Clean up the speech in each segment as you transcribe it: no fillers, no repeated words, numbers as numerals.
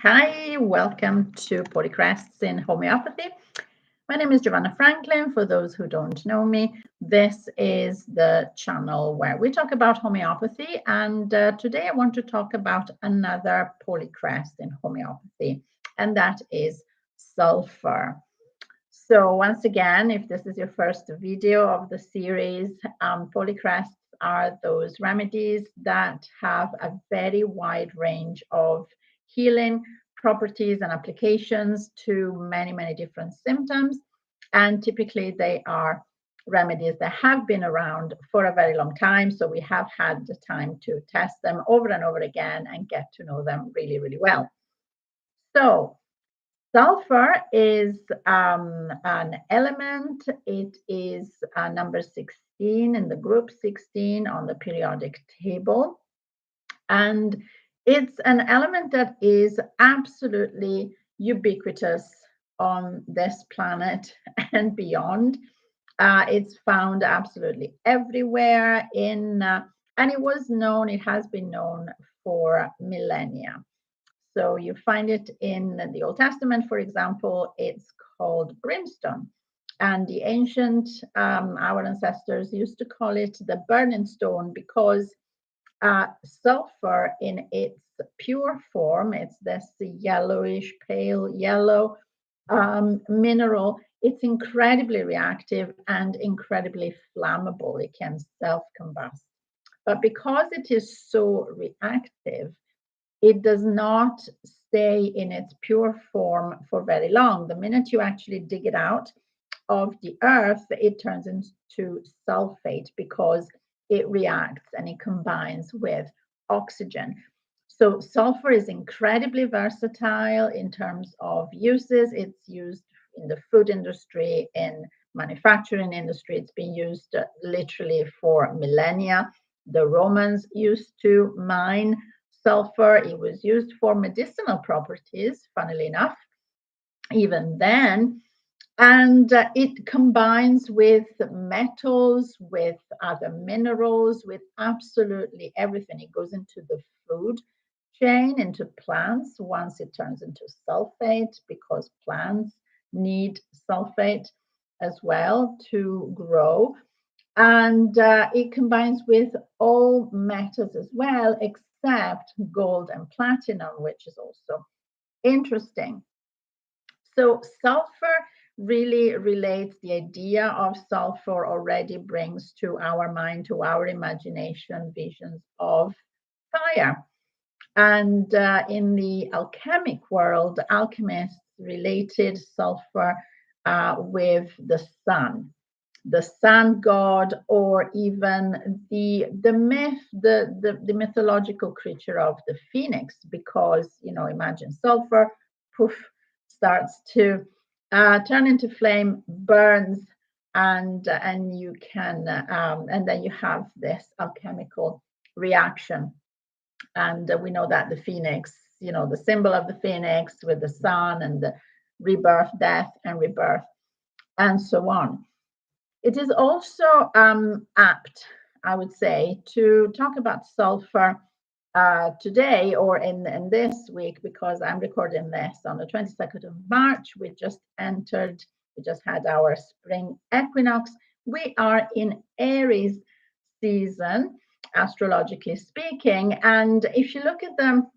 Hi, welcome to Polycrests in Homeopathy. My name is Giovanna Franklin. For those who don't know me, this is the channel where we talk about homeopathy. And today I want to talk about another polycrest in homeopathy, and that is sulfur. So once again, if this is your first video of the series, polycrests are those remedies that have a very wide range of healing properties and applications to many different symptoms. And typically they are remedies that have been around for a very long time. So we have had the time to test them over and over again and get to know them really well. So sulfur is an element. It is number 16 in the group 16 on the periodic table. And it's an element that is absolutely ubiquitous on this planet and beyond. It's found absolutely everywhere and it has been known for millennia. So you find it in the Old Testament, for example. It's called brimstone. And the ancient, our ancestors used to call it the burning stone because sulfur in its pure form, it's this yellowish, pale yellow mineral. It's incredibly reactive and incredibly flammable. It can self-combust. But because it is so reactive, it does not stay in its pure form for very long. The minute you actually dig it out of the earth, it turns into sulfate because it reacts and it combines with oxygen. So sulfur is incredibly versatile in terms of uses. It's used in the food industry, in manufacturing industry. It's been used literally for millennia. The Romans used to mine sulfur. It was used for medicinal properties, funnily enough, even then. And it combines with metals, with other minerals, with absolutely everything. It goes into the food chain, into plants once it turns into sulfate, because plants need sulfate as well to grow. And it combines with all metals as well, except gold and platinum, which is also interesting. So sulfur really relates, the idea of sulfur already brings to our mind, to our imagination, visions of fire. And in the alchemic world, alchemists related sulfur with the sun god, or even the myth, the mythological creature of the phoenix, because imagine sulfur, poof, starts to turn into flame, burns, and you can and then you have this alchemical reaction. And we know that the phoenix, the symbol of the phoenix with the sun and the rebirth, death and rebirth, and so on. It is also apt, I would say, to talk about sulfur today, or in this week, because I'm recording this on the 22nd of March. We just had our spring equinox. We are in Aries season, astrologically speaking. And if you look at the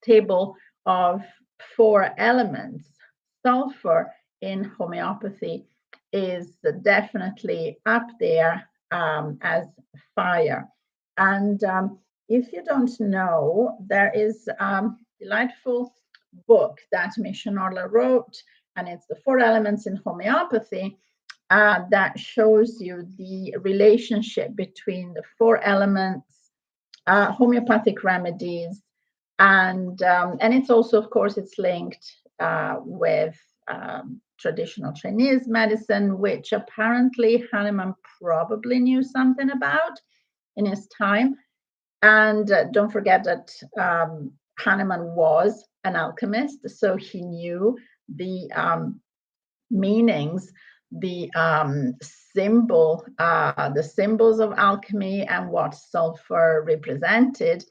table of 4 elements, sulfur in homeopathy is definitely up there as fire. And if you don't know, there is a delightful book that Mission Orla wrote, and it's the 4 elements in homeopathy, that shows you the relationship between the 4 elements, homeopathic remedies, and it's also, of course, it's linked with traditional Chinese medicine, which apparently Hahnemann probably knew something about in his time. And don't forget that Hahnemann was an alchemist, so he knew the meanings, the symbols of alchemy and what sulfur represented.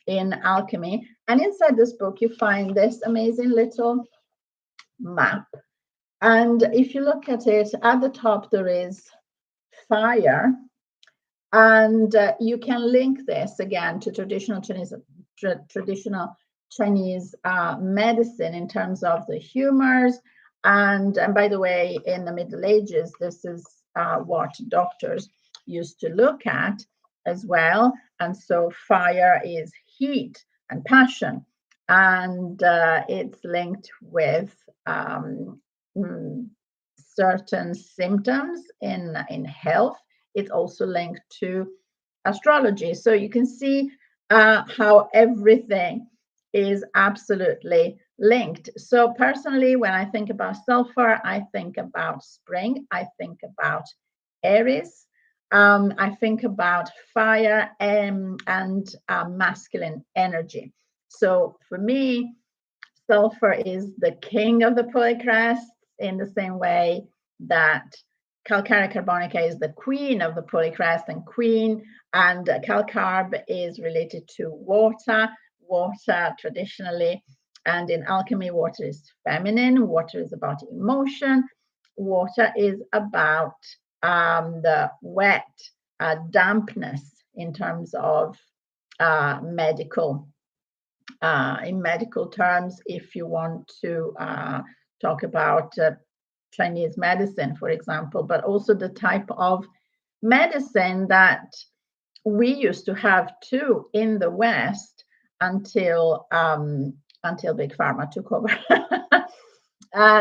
in alchemy. And inside this book, you find this amazing little map. And if you look at it, at the top, there is fire. And you can link this again to traditional Chinese medicine in terms of the humors. And by the way, in the Middle Ages, this is what doctors used to look at as well. And so fire is heat and passion. And it's linked with certain symptoms in health. It's also linked to astrology. So you can see how everything is absolutely linked. So personally, when I think about sulfur, I think about spring. I think about Aries. I think about fire and masculine energy. So for me, sulfur is the king of the polycrests in the same way that calcarea carbonica is the queen of the polycrest and queen, and calcarb is related to water. Water traditionally, and in alchemy, water is feminine. Water is about emotion. Water is about the wet dampness in terms of medical in medical terms, if you want to talk about Chinese medicine, for example, but also the type of medicine that we used to have too in the West until Big Pharma took over.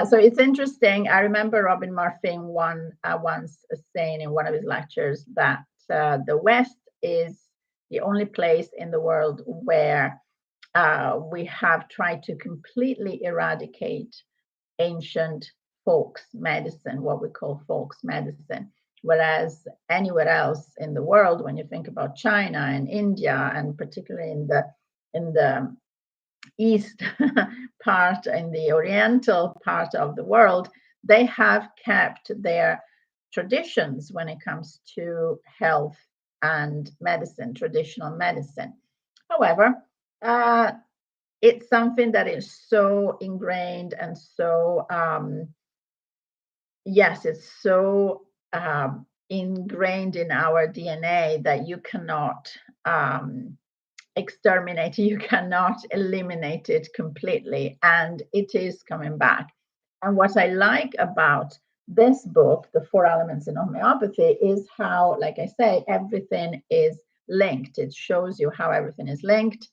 So it's interesting. I remember Robin Murphy once saying in one of his lectures that the West is the only place in the world where we have tried to completely eradicate ancient folks medicine, what we call folks medicine. Whereas anywhere else in the world, when you think about China and India, and particularly in the east part, in the oriental part of the world, they have kept their traditions when it comes to health and medicine, traditional medicine. However, it's something that is so ingrained and so yes, it's so ingrained in our DNA that you cannot exterminate it, you cannot eliminate it completely, and it is coming back. And what I like about this book, The Four Elements in Homeopathy, is how, like I say, everything is linked. It shows you how everything is linked.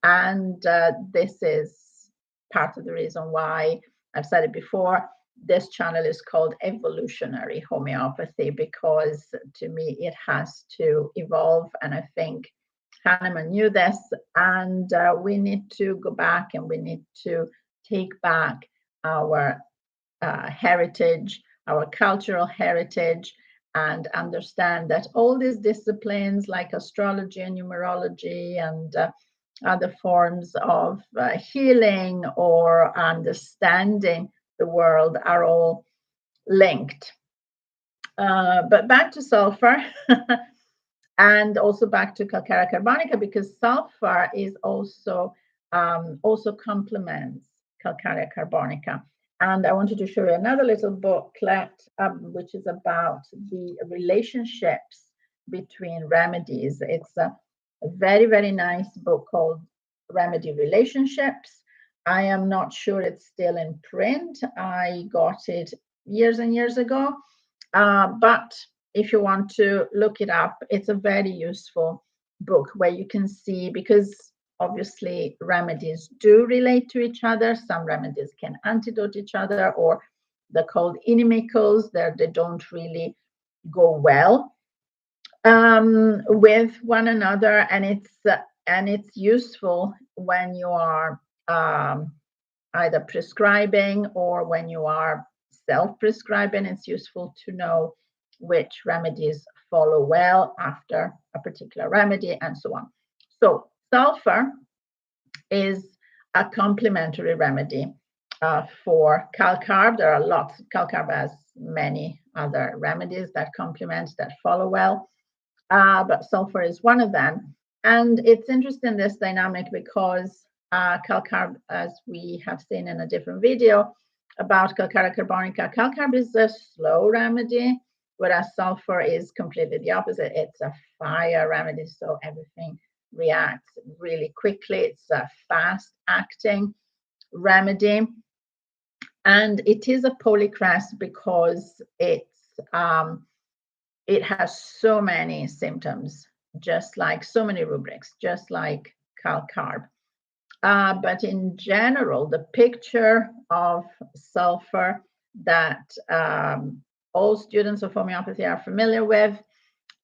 And this is part of the reason why I've said it before. This channel is called Evolutionary Homeopathy because to me it has to evolve. And I think Hahnemann knew this. And we need to go back and we need to take back our heritage, our cultural heritage, and understand that all these disciplines like astrology and numerology and other forms of healing or understanding the world are all linked. But back to sulfur and also back to calcarea carbonica, because sulfur is also complements calcarea carbonica. And I wanted to show you another little booklet, which is about the relationships between remedies. It's a very, very nice book called Remedy Relationships. I am not sure it's still in print. I got it years and years ago. But if you want to look it up, it's a very useful book where you can see, because obviously remedies do relate to each other. Some remedies can antidote each other, or they're called inimicals. They don't really go well with one another, and it's useful when you are either prescribing or when you are self-prescribing. It's useful to know which remedies follow well after a particular remedy and so on. So sulfur is a complementary remedy for calcarb. There are lots. Calcarb has many other remedies that complement, that follow well. But sulfur is one of them. And it's interesting, this dynamic, because calcarb, as we have seen in a different video about calcara carbonica, calcarb is a slow remedy, whereas sulfur is completely the opposite. It's a fire remedy, so everything reacts really quickly. It's a fast acting remedy. And it is a polycrest because it has so many symptoms, just like so many rubrics, just like calcarb. But in general, the picture of sulfur that all students of homeopathy are familiar with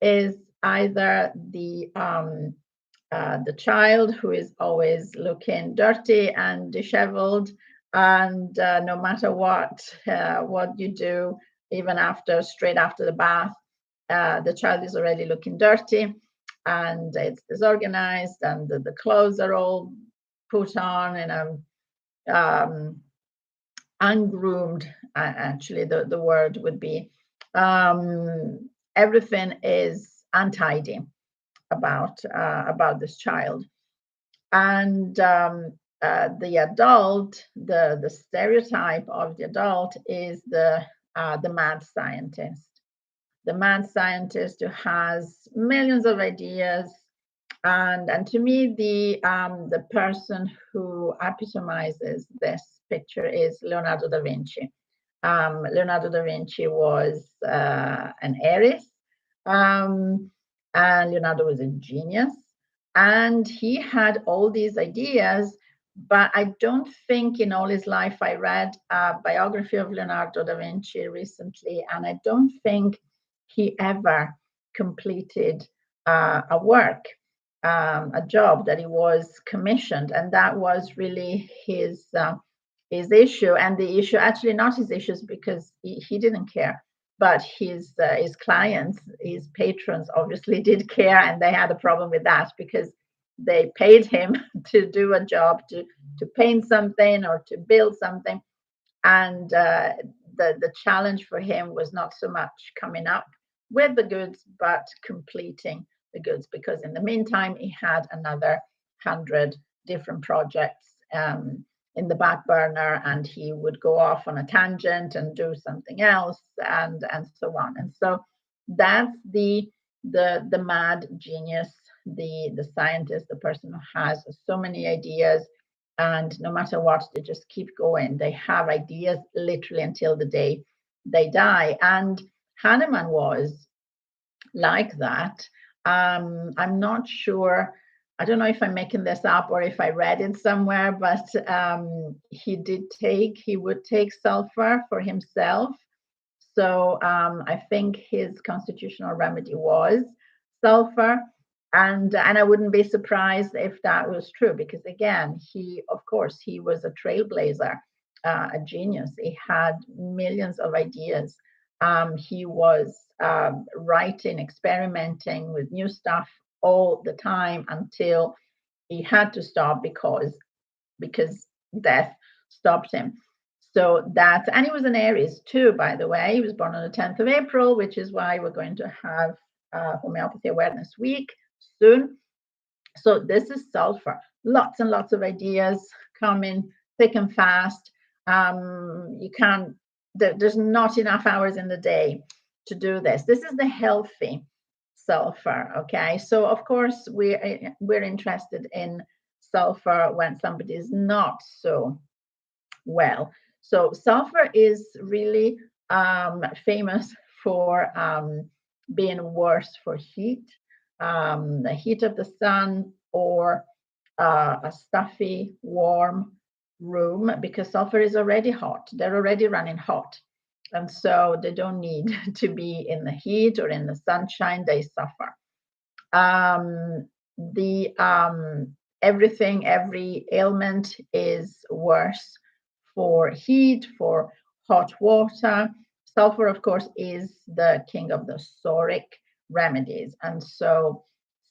is either the child who is always looking dirty and disheveled, and no matter what you do, even straight after the bath, the child is already looking dirty and it's disorganized, and the clothes are all put on in a ungroomed, actually the word would be. Everything is untidy about this child. And the adult, the stereotype of the adult is the mad scientist. The mad scientist who has millions of ideas. And to me, the person who epitomizes this picture is Leonardo da Vinci. Leonardo da Vinci was an heiress, and Leonardo was a genius, and he had all these ideas. But I don't think in all his life, I read a biography of Leonardo da Vinci recently, and I don't think he ever completed a work, a job that he was commissioned, and that was really his issue. And the issue, actually not his issues, because he didn't care, but his clients, his patrons, obviously did care, and they had a problem with that because they paid him to do a job, to paint something or to build something. And the challenge for him was not so much coming up with the goods, but completing the goods, because in the meantime he had another 100 different projects in the back burner, and he would go off on a tangent and do something else, and so on. And so that's the mad genius, the scientist, the person who has so many ideas, and no matter what, they just keep going. They have ideas literally until the day they die. And Hahnemann was like that. I'm not sure, I don't know if I'm making this up or if I read it somewhere, but he would take sulfur for himself. So I think his constitutional remedy was sulfur. And I wouldn't be surprised if that was true, because again, of course, he was a trailblazer, a genius. He had millions of ideas. He was writing, experimenting with new stuff all the time until he had to stop because death stopped him. So that, and he was an Aries too, by the way. He was born on the 10th of April, which is why we're going to have Homeopathy Awareness Week soon. So this is sulfur. Lots and lots of ideas coming thick and fast. You can't, there's not enough hours in the day to do this. This is the healthy sulfur, okay? So of course we're interested in sulfur when somebody is not so well. So sulfur is really famous for being worse for heat, the heat of the sun, or a stuffy, warm room, because sulfur is already hot. They're already running hot. And so they don't need to be in the heat or in the sunshine. They suffer. Every ailment is worse for heat, for hot water. Sulfur, of course, is the king of the psoric remedies. And so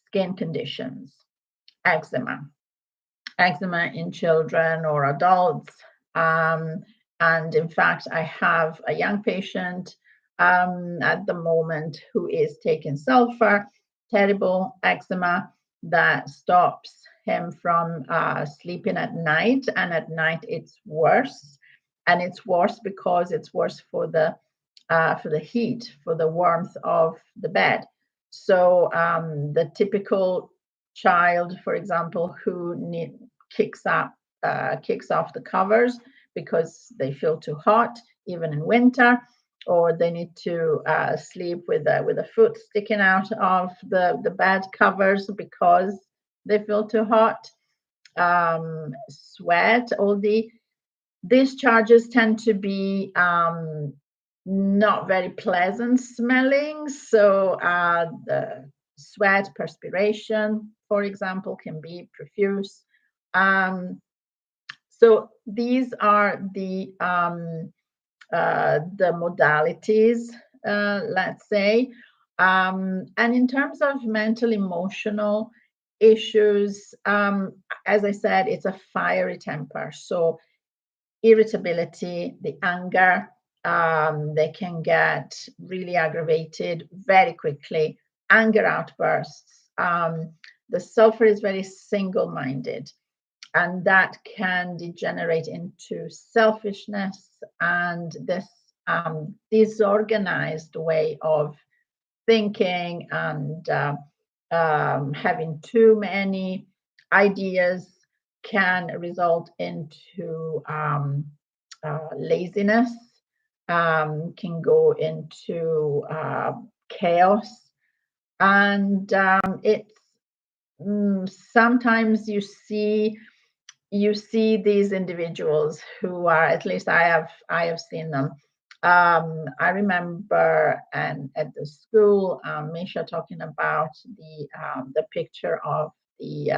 skin conditions, eczema in children or adults. And in fact, I have a young patient at the moment who is taking sulfur, terrible eczema, that stops him from sleeping at night, and at night it's worse, and it's worse because it's worse for the heat, for the warmth of the bed. So the typical child, for example, who kicks off the covers because they feel too hot, even in winter, or they need to sleep with a foot sticking out of the bed covers because they feel too hot. Sweat, all the discharges tend to be not very pleasant smelling. So the sweat, perspiration, for example, can be profuse. So these are the modalities, let's say. And in terms of mental, emotional issues, as I said, it's a fiery temper. So irritability, the anger, they can get really aggravated very quickly, anger outbursts. The sulfur is very single-minded, and that can degenerate into selfishness and this disorganized way of thinking, and having too many ideas can result into laziness, can go into chaos, and it's sometimes you see these individuals who are, at least I have seen them. I remember at the school, Misha talking about the picture of the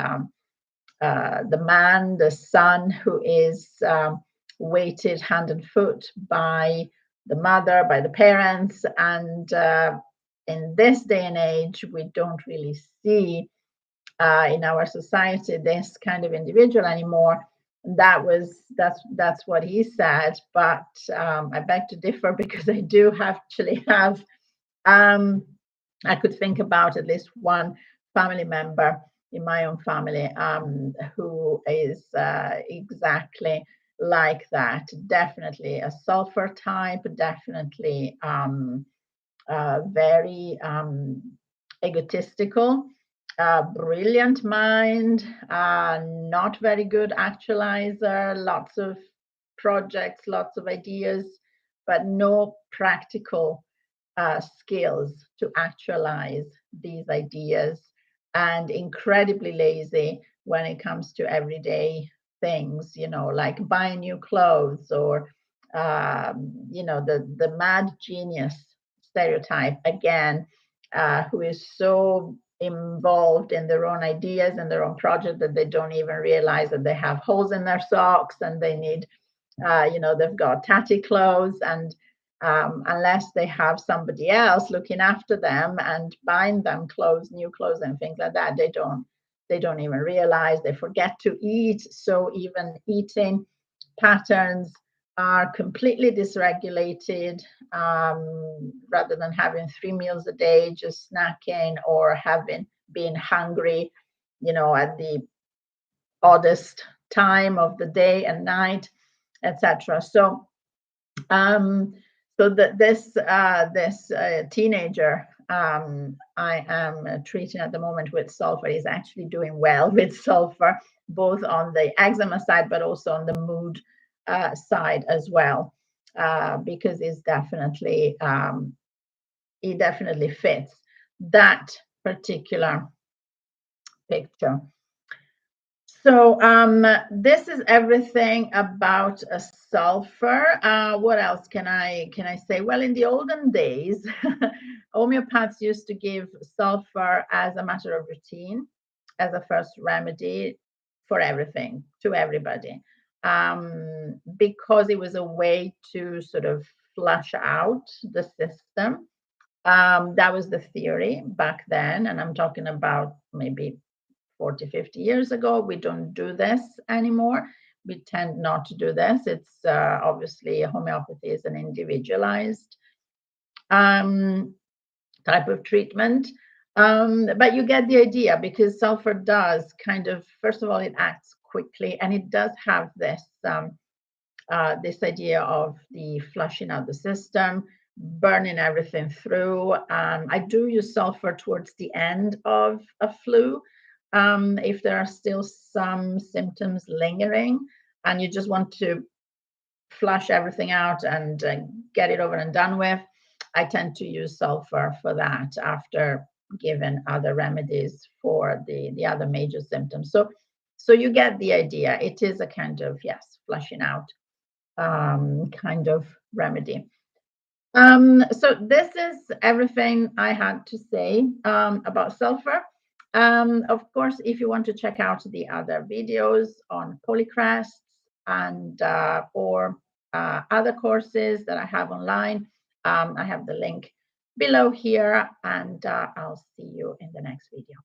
man, the son, who is weighted hand and foot by the mother, by the parents, and in this day and age, we don't really see in our society this kind of individual anymore. That's what he said, but I beg to differ because I do actually have I could think about at least one family member in my own family who is exactly like that. Definitely a sulfur type, definitely very egotistical, brilliant mind, not very good actualizer, lots of projects, lots of ideas, but no practical skills to actualize these ideas, and incredibly lazy when it comes to everyday things, like buying new clothes, or the mad genius stereotype again, who is so involved in their own ideas and their own project that they don't even realize that they have holes in their socks, and they need they've got tatty clothes, and unless they have somebody else looking after them and buying them clothes, new clothes and things like that, they don't even realize. They forget to eat, so even eating patterns are completely dysregulated. Rather than having 3 meals a day, just snacking, or being hungry at the oddest time of the day and night, etc. So this teenager I am treating at the moment with sulfur is actually doing well with sulfur, both on the eczema side but also on the mood side as well, because he definitely fits that particular picture. So this is everything about a sulfur. What else can I say? Well, in the olden days, homeopaths used to give sulfur as a matter of routine, as a first remedy for everything, to everybody, because it was a way to sort of flush out the system. That was the theory back then, and I'm talking about maybe 40, 50 years ago. We don't do this anymore. We tend not to do this. It's obviously homeopathy is an individualized type of treatment. But you get the idea, because sulfur does kind of, first of all, it acts quickly, and it does have this idea of the flushing out the system, burning everything through. I do use sulfur towards the end of a flu, if there are still some symptoms lingering and you just want to flush everything out and get it over and done with. I tend to use sulfur for that after given other remedies for the other major symptoms. So you get the idea. It is a kind of, yes, flushing out kind of remedy. So this is everything I had to say about sulfur. Of course, if you want to check out the other videos on polycrests and or other courses that I have online, I have the link below here, and I'll see you in the next video.